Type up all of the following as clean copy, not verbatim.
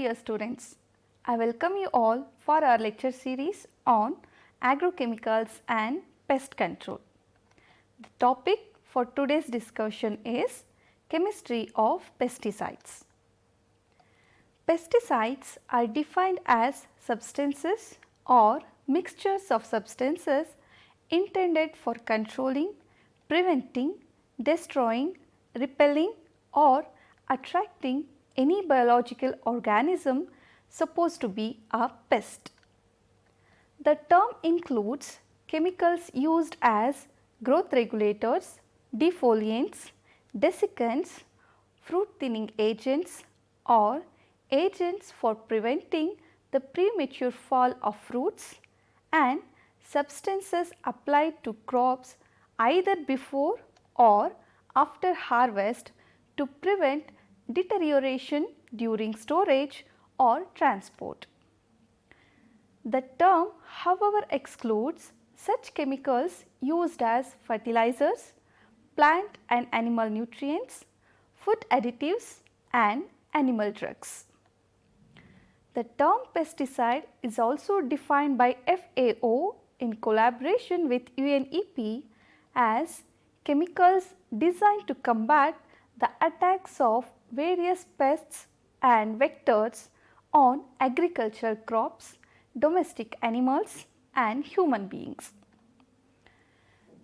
dear students, I welcome you all for our lecture series on agrochemicals and pest control. The topic for today's discussion is chemistry of pesticides. Pesticides are defined as substances or mixtures of substances intended for controlling, preventing, destroying, repelling or attracting any biological organism supposed to be a pest. The term includes chemicals used as growth regulators, defoliants, desiccants, fruit thinning agents or agents for preventing the premature fall of fruits, and substances applied to crops either before or after harvest to prevent deterioration during storage or transport. The term, however, excludes such chemicals used as fertilizers, plant and animal nutrients, food additives and animal drugs. The term pesticide is also defined by FAO in collaboration with UNEP as chemicals designed to combat the attacks of various pests and vectors on agricultural crops, domestic animals and human beings.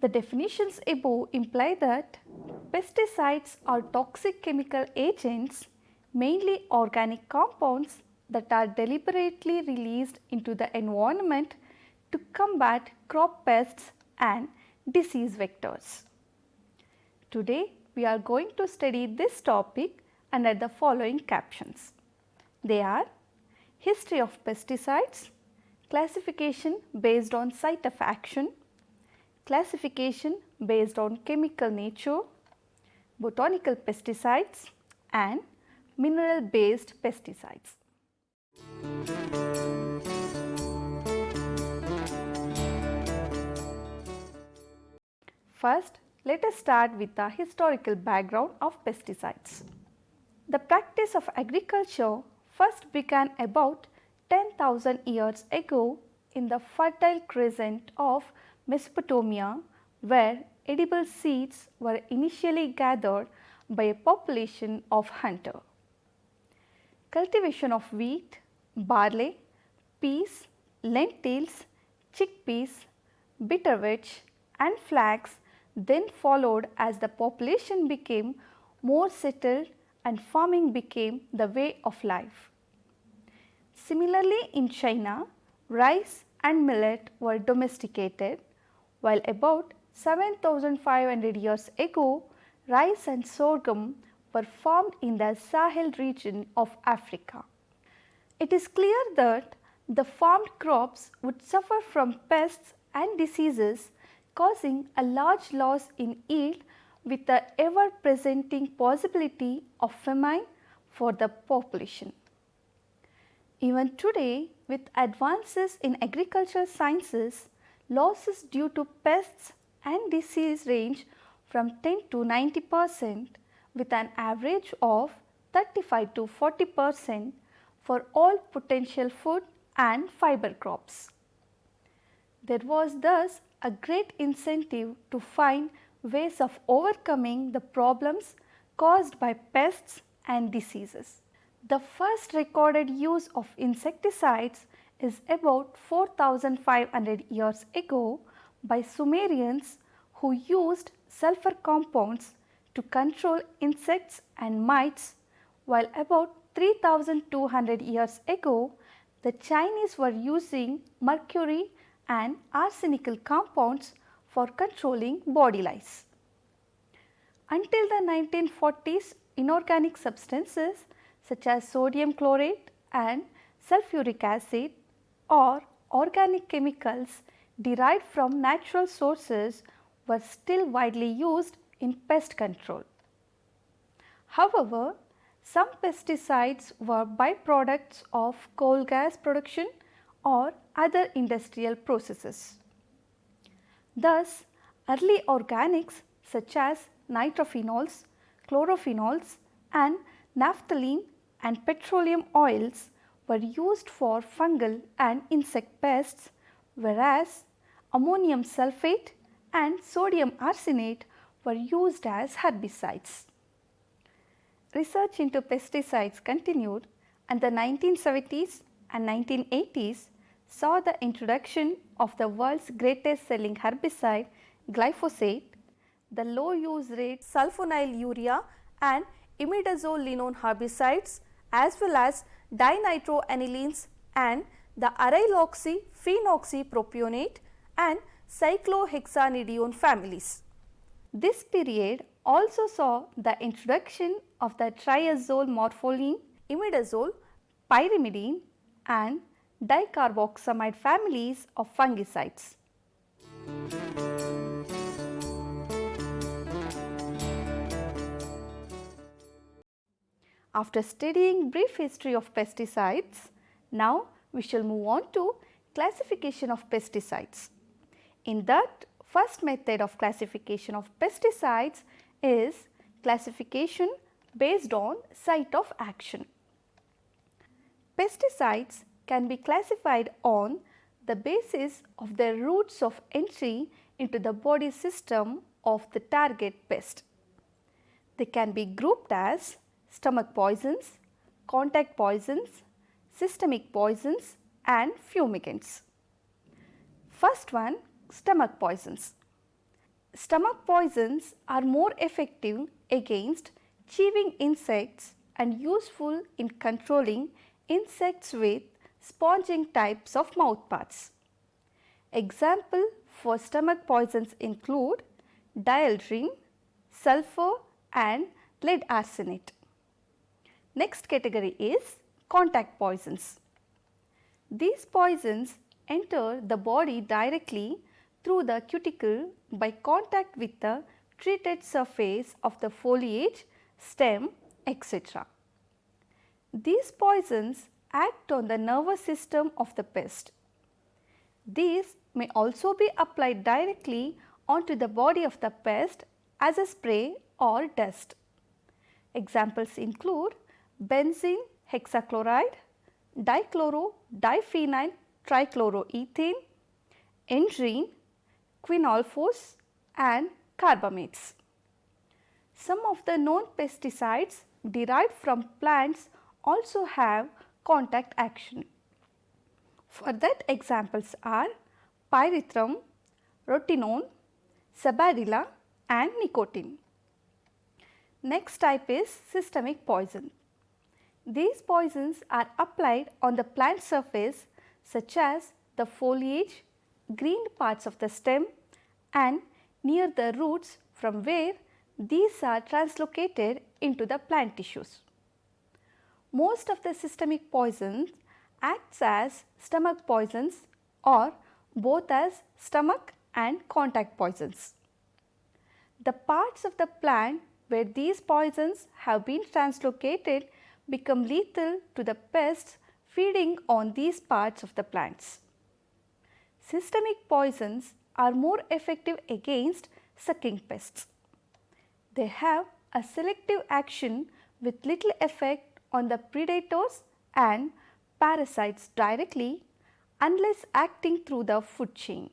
The definitions above imply that pesticides are toxic chemical agents, mainly organic compounds that are deliberately released into the environment to combat crop pests and disease vectors. Today, we are going to study this topic under the following captions. They are history of pesticides, classification based on site of action, classification based on chemical nature, botanical pesticides and mineral based pesticides. First, let us start with the historical background of pesticides. The practice of agriculture first began about 10,000 years ago in the fertile crescent of Mesopotamia, where edible seeds were initially gathered by a population of hunters. Cultivation of wheat, barley, peas, lentils, chickpeas, bitterwitch and flax then followed as the population became more settled and farming became the way of life. Similarly, in China, rice and millet were domesticated, while about 7,500 years ago, rice and sorghum were farmed in the Sahel region of Africa. It is clear that the farmed crops would suffer from pests and diseases, causing a large loss in yield with the ever presenting possibility of famine for the population. Even today, with advances in agricultural sciences, losses due to pests and disease range from 10 to 90% with an average of 35 to 40% for all potential food and fiber crops. There was thus a great incentive to find ways of overcoming the problems caused by pests and diseases. The first recorded use of insecticides is about 4,500 years ago by Sumerians who used sulfur compounds to control insects and mites, while about 3,200 years ago the Chinese were using mercury and arsenical compounds for controlling body lice. Until the 1940s, inorganic substances such as sodium chlorate and sulfuric acid or organic chemicals derived from natural sources were still widely used in pest control. However, some pesticides were byproducts of coal gas production or other industrial processes. Thus, early organics such as nitrophenols, chlorophenols and naphthalene and petroleum oils were used for fungal and insect pests, whereas ammonium sulfate and sodium arsenate were used as herbicides. Research into pesticides continued, and the 1970s and 1980s saw the introduction of the world's greatest selling herbicide glyphosate, the low use rate sulfonyl urea and imidazolinone herbicides, as well as dinitroanilines and the aryloxy-phenoxypropionate and cyclohexanedione families. This period also saw the introduction of the triazole morpholine, imidazole, pyrimidine and dicarboxamide families of fungicides. After studying brief history of pesticides, now we shall move on to classification of pesticides. In that, first method of classification of pesticides is classification based on site of action. Pesticides can be classified on the basis of their routes of entry into the body system of the target pest. They can be grouped as stomach poisons, contact poisons, systemic poisons and fumigants. First one, stomach poisons. Stomach poisons are more effective against chewing insects and useful in controlling insects with sponging types of mouthparts. Example for stomach poisons include dieldrin, sulfur and lead arsenate. Next category is contact poisons. These poisons enter the body directly through the cuticle by contact with the treated surface of the foliage, stem, etc. These poisons act on the nervous system of the pest. These may also be applied directly onto the body of the pest as a spray or dust. Examples include benzene hexachloride, dichloro-diphenyl trichloroethane, endrine, quinolphos and carbamates. Some of the known pesticides derived from plants also have contact action. For that, examples are pyrethrum, rotenone, sabadilla and nicotine. Next type is systemic poison. These poisons are applied on the plant surface such as the foliage, green parts of the stem and near the roots, from where these are translocated into the plant tissues. Most of the systemic poisons acts as stomach poisons or both as stomach and contact poisons. The parts of the plant where these poisons have been translocated become lethal to the pests feeding on these parts of the plants. Systemic poisons are more effective against sucking pests. They have a selective action with little effect on the predators and parasites directly unless acting through the food chain.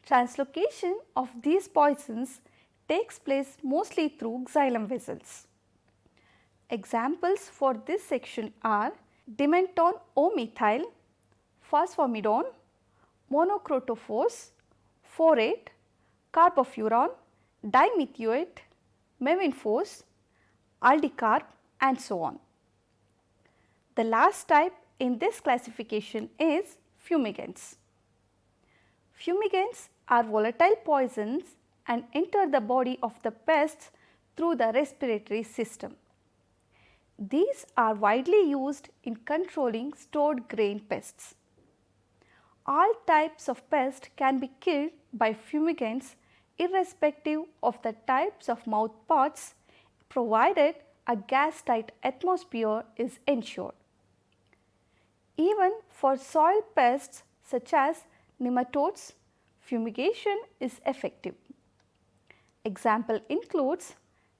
Translocation of these poisons takes place mostly through xylem vessels. Examples for this section are dimenton O-methyl, phosphomidone, monocrotophos, phorate, carbofuran, dimethoate, mevinphos, aldicarb and so on. The last type in this classification is fumigants. Fumigants are volatile poisons and enter the body of the pests through the respiratory system. These are widely used in controlling stored grain pests. All types of pests can be killed by fumigants irrespective of the types of mouthparts, provided a gas tight atmosphere is ensured. Even for soil pests such as nematodes, fumigation is effective. Example includes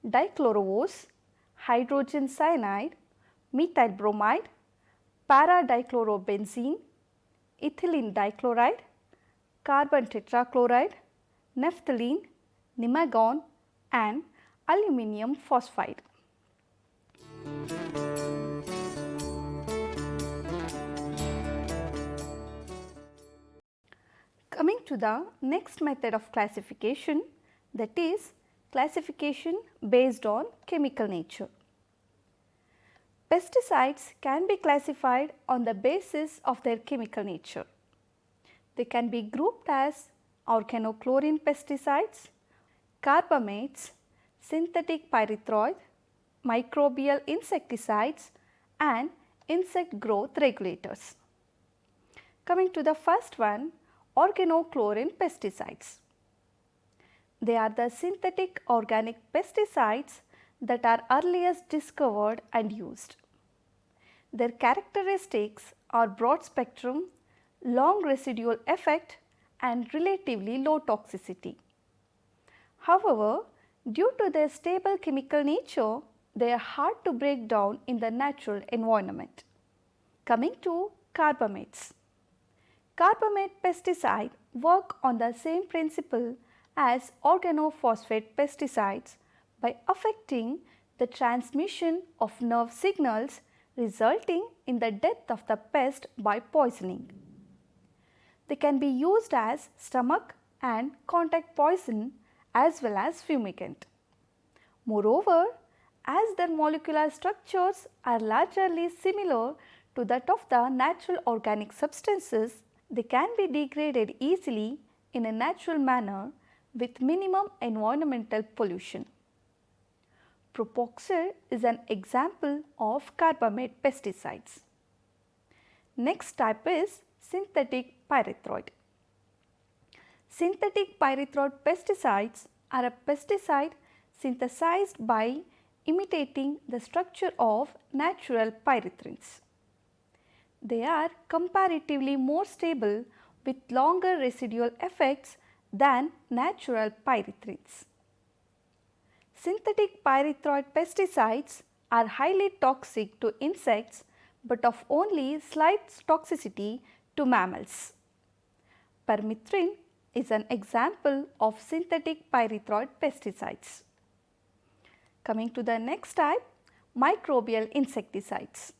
dichlorovos, hydrogen cyanide, methyl bromide, para-dichlorobenzene, ethylene dichloride, carbon tetrachloride, naphthalene, nimagon and aluminium phosphide. Coming to the next method of classification, that is classification based on chemical nature. Pesticides can be classified on the basis of their chemical nature. They can be grouped as organochlorine pesticides, carbamates, synthetic pyrethroid, microbial insecticides and insect growth regulators. Coming to the first one, organochlorine pesticides. They are the synthetic organic pesticides that are earliest discovered and used. Their characteristics are broad spectrum, long residual effect and relatively low toxicity. However, due to their stable chemical nature, they are hard to break down in the natural environment. Coming to carbamates. Carbamate pesticides work on the same principle as organophosphate pesticides by affecting the transmission of nerve signals, resulting in the death of the pest by poisoning. They can be used as stomach and contact poison as well as fumigant. Moreover, as their molecular structures are largely similar to that of the natural organic substances, they can be degraded easily in a natural manner with minimum environmental pollution. Propoxyl is an example of carbamate pesticides. Next type is synthetic pyrethroid. Synthetic pyrethroid pesticides are a pesticide synthesized by imitating the structure of natural pyrethrins. They are comparatively more stable with longer residual effects than natural pyrethrins. Synthetic pyrethroid pesticides are highly toxic to insects but of only slight toxicity to mammals. Permethrin is an example of synthetic pyrethroid pesticides. Coming to the next type, microbial insecticides.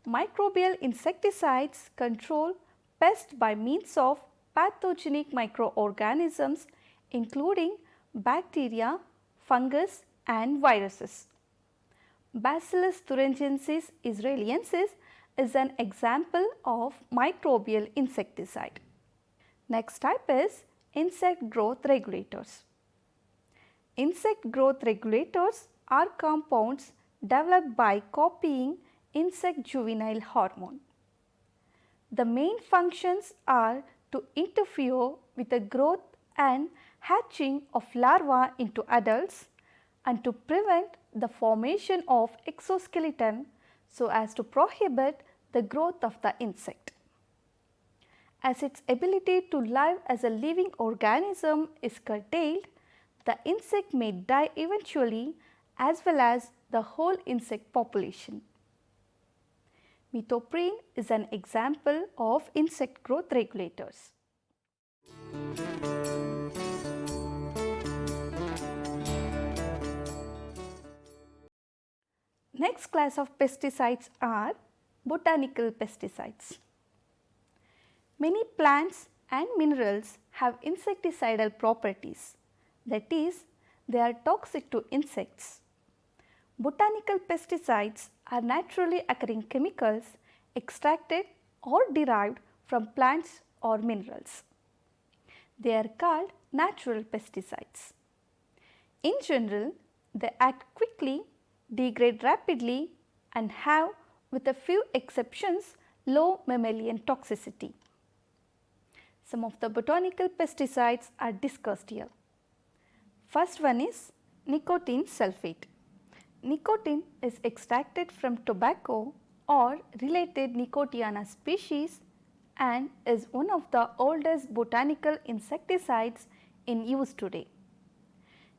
Microbial insecticides control pests by means of pathogenic microorganisms including bacteria, fungus and viruses. Bacillus thuringiensis israeliensis is an example of microbial insecticide. Next type is insect growth regulators. Insect growth regulators are compounds developed by copying insect juvenile hormone. The main functions are to interfere with the growth and hatching of larvae into adults and to prevent the formation of exoskeleton so as to prohibit the growth of the insect. As its ability to live as a living organism is curtailed, the insect may die eventually as well as the whole insect population. Methoprene is an example of insect growth regulators. Next class of pesticides are botanical pesticides. Many plants and minerals have insecticidal properties, that is, they are toxic to insects. Botanical pesticides are naturally occurring chemicals extracted or derived from plants or minerals. They are called natural pesticides. In general, they act quickly, degrade rapidly and have, with a few exceptions, low mammalian toxicity. Some of the botanical pesticides are discussed here. First one is nicotine sulfate. Nicotine is extracted from tobacco or related Nicotiana species and is one of the oldest botanical insecticides in use today.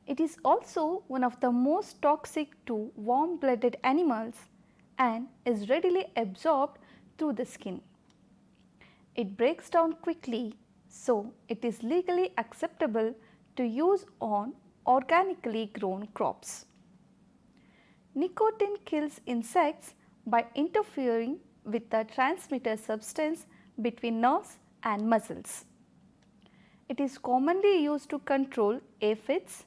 It is also one of the most toxic to warm-blooded animals and is readily absorbed through the skin. It breaks down quickly, so it is legally acceptable to use on organically grown crops. Nicotine kills insects by interfering with the transmitter substance between nerves and muscles. It is commonly used to control aphids,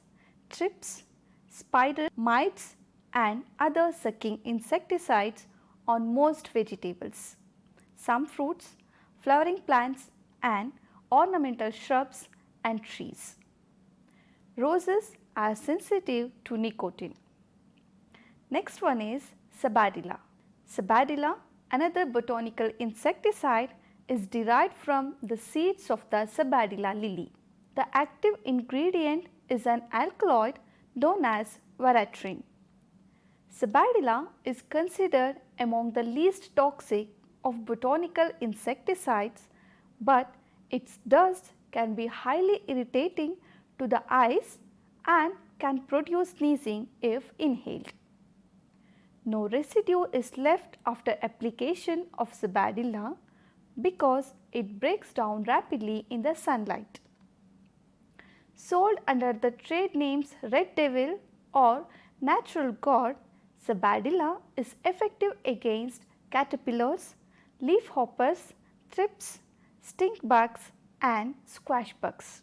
thrips, spider mites and other sucking insecticides on most vegetables, some fruits, flowering plants and ornamental shrubs and trees. Roses are sensitive to nicotine. Next one is Sabadilla. Sabadilla, another botanical insecticide, is derived from the seeds of the Sabadilla lily. The active ingredient is an alkaloid known as veratrine. Sabadilla is considered among the least toxic of botanical insecticides, but its dust can be highly irritating to the eyes and can produce sneezing if inhaled. No residue is left after application of Sabadilla because it breaks down rapidly in the sunlight. Sold under the trade names Red Devil or Natural God, Sabadilla is effective against caterpillars, leafhoppers, thrips, stink bugs and squash bugs.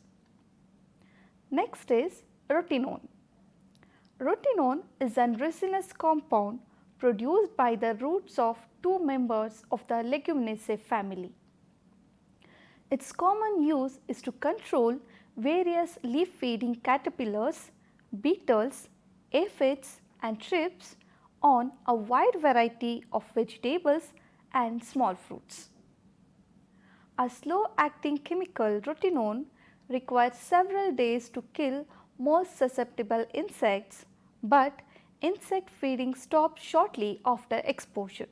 Next is rotenone. Rotenone is a resinous compound produced by the roots of two members of the Leguminaceae family. Its common use is to control various leaf-feeding caterpillars, beetles, aphids and thrips on a wide variety of vegetables and small fruits. A slow-acting chemical, rotenone, requires several days to kill most susceptible insects, but insect feeding stops shortly after exposure.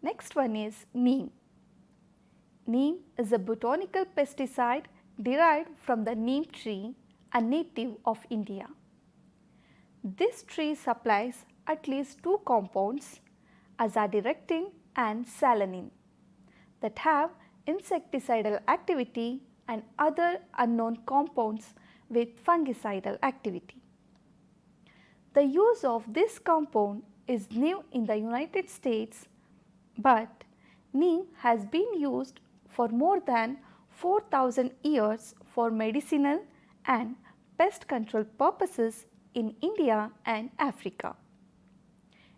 Next one is neem. Neem is a botanical pesticide derived from the neem tree, a native of India. This tree supplies at least two compounds, azadirachtin and salanin, that have insecticidal activity and other unknown compounds with fungicidal activity. The use of this compound is new in the United States, but neem has been used for more than 4,000 years for medicinal and pest control purposes in India and Africa.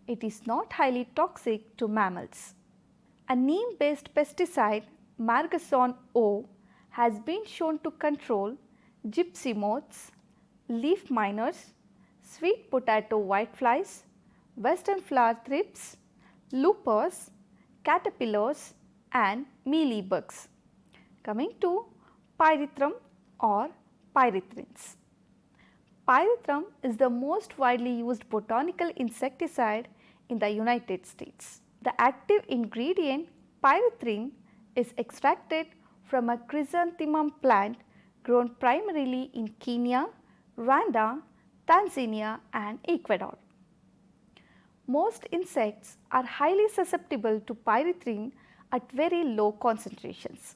It is not highly toxic to mammals. A neem-based pesticide, Margason O, has been shown to control gypsy moths, leaf miners, sweet potato whiteflies, western flower thrips, loopers, caterpillars and mealybugs. Coming to pyrethrum or pyrethrins. Pyrethrum is the most widely used botanical insecticide in the United States. The active ingredient pyrethrin is extracted from a chrysanthemum plant grown primarily in Kenya, Rwanda, Tanzania and Ecuador. Most insects are highly susceptible to pyrethrin at very low concentrations.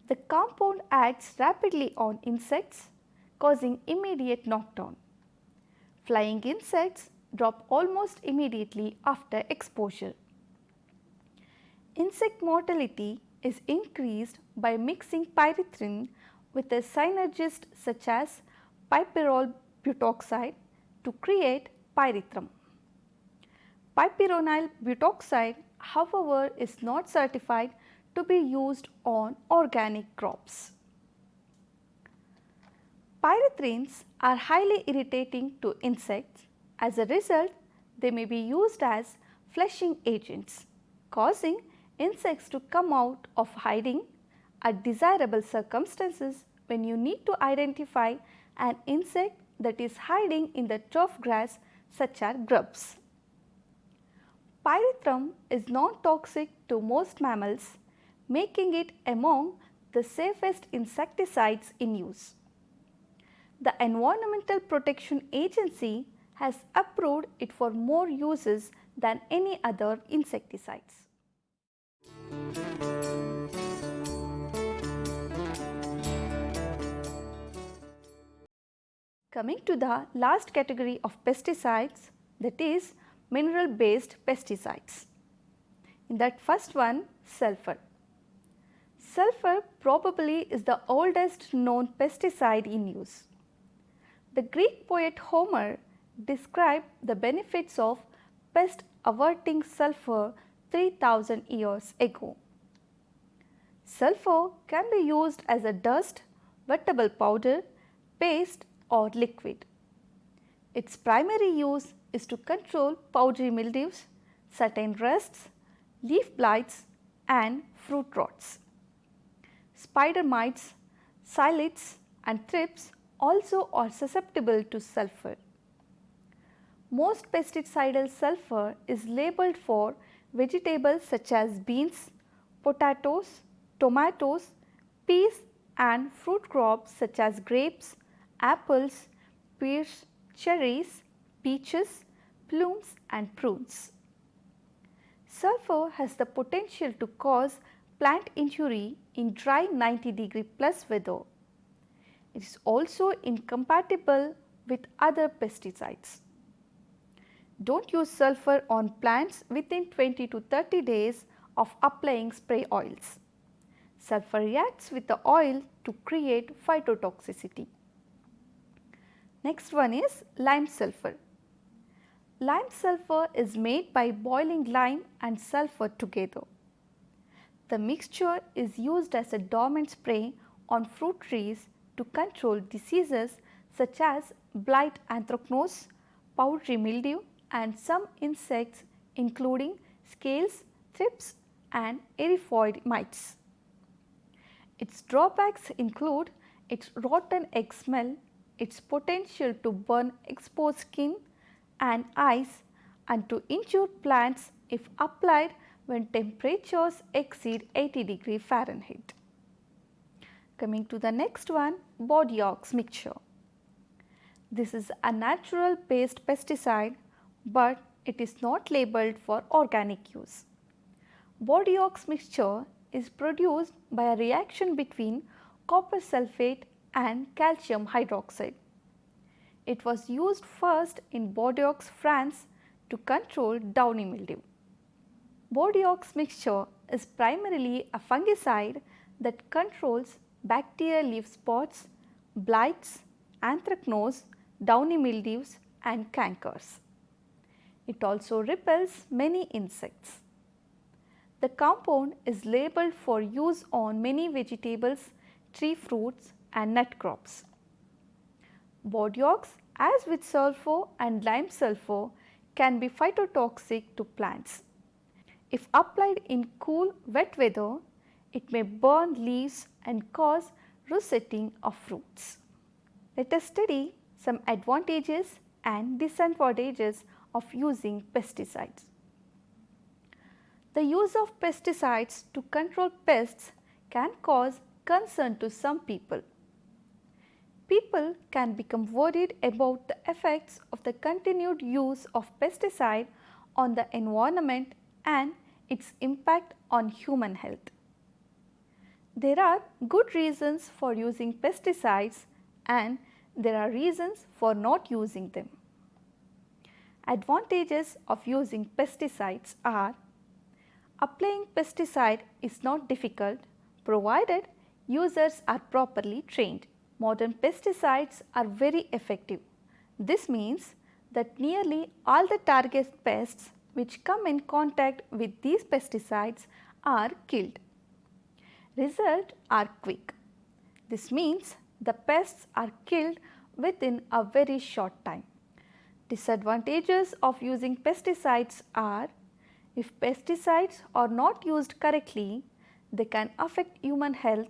The compound acts rapidly on insects, causing immediate knockdown. Flying insects drop almost immediately after exposure. Insect mortality is increased by mixing pyrethrin with a synergist such as pipirol butoxide to create pyrethrum. Pipironyl butoxide, however, is not certified to be used on organic crops. Pyrethrins are highly irritating to insects. As a result, they may be used as fleshing agents, causing insects to come out of hiding at desirable circumstances when you need to identify an insect that is hiding in the turf grass such as grubs. Pyrethrum is non-toxic to most mammals, making it among the safest insecticides in use. The Environmental Protection Agency has approved it for more uses than any other insecticides. Coming to the last category of pesticides, that is mineral based pesticides. In that first one, sulfur. Sulfur probably is the oldest known pesticide in use. The Greek poet Homer described the benefits of pest averting sulfur 3000 years ago. Sulfur can be used as a dust, wettable powder, paste or liquid. Its primary use is to control powdery mildews, certain rusts, leaf blights and fruit rots. Spider mites, psyllids and thrips also are susceptible to sulfur. Most pesticidal sulfur is labeled for vegetables such as beans, potatoes, tomatoes, peas and fruit crops such as grapes, apples, pears, cherries, peaches, plums and prunes. Sulfur has the potential to cause plant injury in dry 90° plus weather. It is also incompatible with other pesticides. Don't use sulfur on plants within 20 to 30 days of applying spray oils. Sulfur reacts with the oil to create phytotoxicity. Next one is lime sulfur. Lime sulfur is made by boiling lime and sulfur together. The mixture is used as a dormant spray on fruit trees to control diseases such as blight anthracnose, powdery mildew and some insects including scales, thrips and aryphoid mites. Its drawbacks include its rotten egg smell, its potential to burn exposed skin and eyes and to injure plants if applied when temperatures exceed 80° Fahrenheit. Coming to the next one, Borax mixture. This is a natural based pesticide, but it is not labeled for organic use. Borax mixture is produced by a reaction between copper sulfate and calcium hydroxide. It was used first in Bordeaux, France to control downy mildew. Borax mixture is primarily a fungicide that controls bacterial leaf spots, blights, anthracnose, downy mildews and cankers. It also repels many insects. The compound is labeled for use on many vegetables, tree fruits and nut crops. Borax, as with sulfur and lime sulfur, can be phytotoxic to plants. If applied in cool, wet weather, it may burn leaves and cause rossetting of fruits. Let us study some advantages and disadvantages of using pesticides. The use of pesticides to control pests can cause concern to some people. People can become worried about the effects of the continued use of pesticide on the environment and its impact on human health. There are good reasons for using pesticides and there are reasons for not using them. Advantages of using pesticides are: applying pesticide is not difficult provided users are properly trained. Modern pesticides are very effective. This means that nearly all the target pests which come in contact with these pesticides are killed. Results are quick. This means the pests are killed within a very short time. Disadvantages of using pesticides are: if pesticides are not used correctly, they can affect human health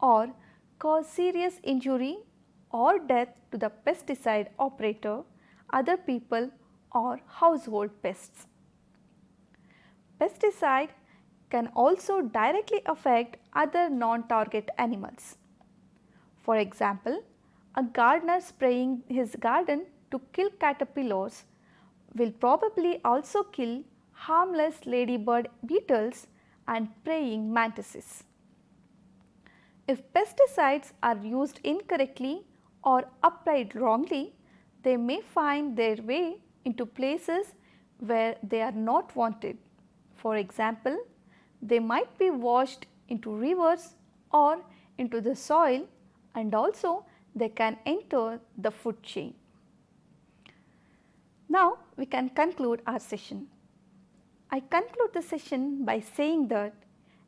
or cause serious injury or death to the pesticide operator, other people or household pests. Pesticide can also directly affect other non-target animals. For example, a gardener spraying his garden to kill caterpillars will probably also kill harmless ladybird beetles and praying mantises. If pesticides are used incorrectly or applied wrongly, they may find their way into places where they are not wanted. For example, they might be washed into rivers or into the soil, and also they can enter the food chain. Now we can conclude our session. I conclude the session by saying that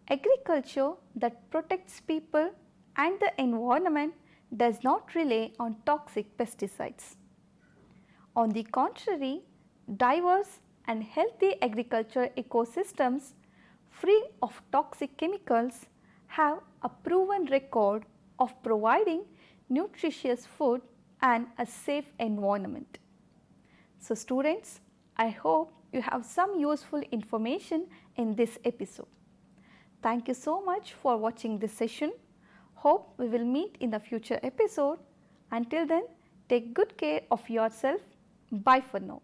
agriculture that protects people and the environment does not rely on toxic pesticides. On the contrary, diverse and healthy agriculture ecosystems free of toxic chemicals have a proven record of providing nutritious food and a safe environment. So students, I hope you have some useful information in this episode. Thank you so much for watching this session. Hope we will meet in the future episode. Until then, take good care of yourself. Bye for now.